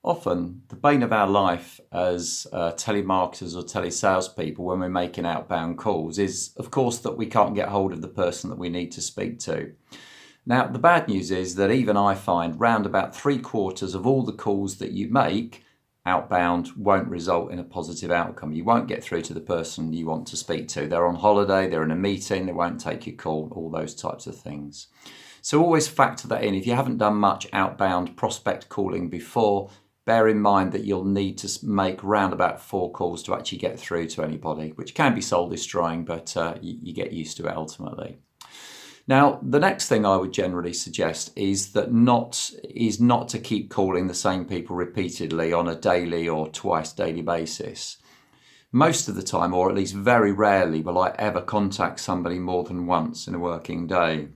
Often, the bane of our life as telemarketers or telesalespeople when we're making outbound calls is, of course, that we can't get hold of the person that we need to speak to. Now, the bad news is that even I find round about 3/4 of all the calls that you make outbound won't result in a positive outcome. You won't get through to the person you want to speak to. They're on holiday, they're in a meeting, they won't take your call, all those types of things. So always factor that in. If you haven't done much outbound prospect calling before, bear in mind that you'll need to make round about 4 calls to actually get through to anybody, which can be soul destroying, but you get used to it ultimately. Now, the next thing I would generally suggest is not to keep calling the same people repeatedly on a daily or twice daily basis. Most of the time, or at least very rarely, will I ever contact somebody more than once in a working day.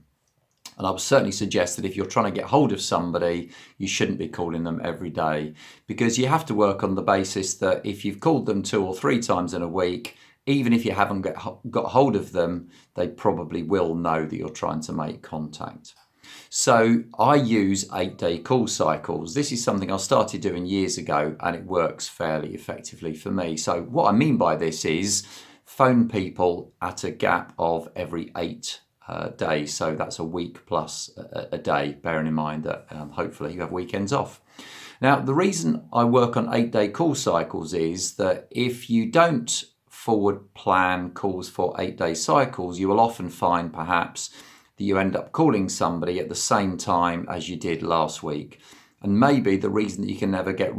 And I would certainly suggest that if you're trying to get hold of somebody, you shouldn't be calling them every day, because you have to work on the basis that if you've called them 2 or 3 times in a week, even if you haven't got hold of them, they probably will know that you're trying to make contact. So I use 8-day call cycles. This is something I started doing years ago and it works fairly effectively for me. So what I mean by this is phone people at a gap of every 8 days. So that's a week plus a day, bearing in mind that hopefully you have weekends off. Now, the reason I work on 8-day call cycles is that if you don't forward plan calls for 8-day cycles, you will often find perhaps that you end up calling somebody at the same time as you did last week. And maybe the reason that you can never get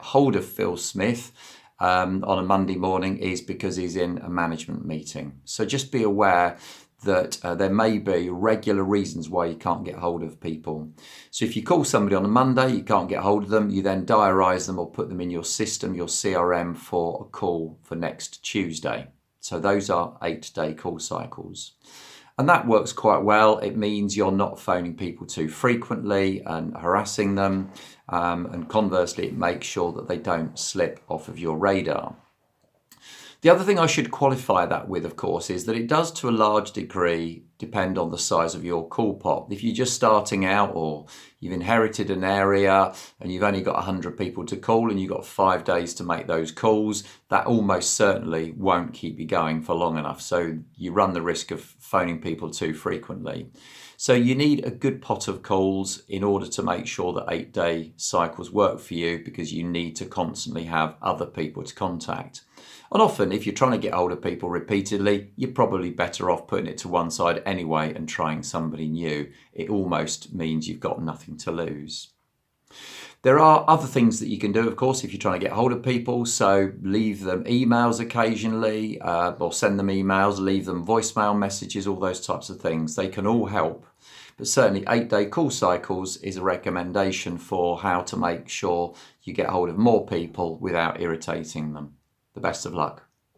hold of Phil Smith on a Monday morning is because he's in a management meeting. So just be aware that there may be regular reasons why you can't get hold of people. So if you call somebody on a Monday, you can't get hold of them, you then diarise them or put them in your system, your CRM, for a call for next Tuesday. So those are 8-day call cycles. And that works quite well. It means you're not phoning people too frequently and harassing them. And conversely, it makes sure that they don't slip off of your radar. The other thing I should qualify that with, of course, is that it does to a large degree depend on the size of your call pot. If you're just starting out or you've inherited an area and you've only got 100 people to call and you've got 5 days to make those calls, that almost certainly won't keep you going for long enough. So you run the risk of phoning people too frequently. So you need a good pot of calls in order to make sure that 8-day cycles work for you, because you need to constantly have other people to contact. And often, if you're trying to get hold of people repeatedly, you're probably better off putting it to one side anyway and trying somebody new. It almost means you've got nothing to lose. There are other things that you can do, of course, if you're trying to get hold of people. So leave them emails occasionally, or send them emails, leave them voicemail messages, all those types of things. They can all help. But certainly 8-day call cycles is a recommendation for how to make sure you get hold of more people without irritating them. The best of luck.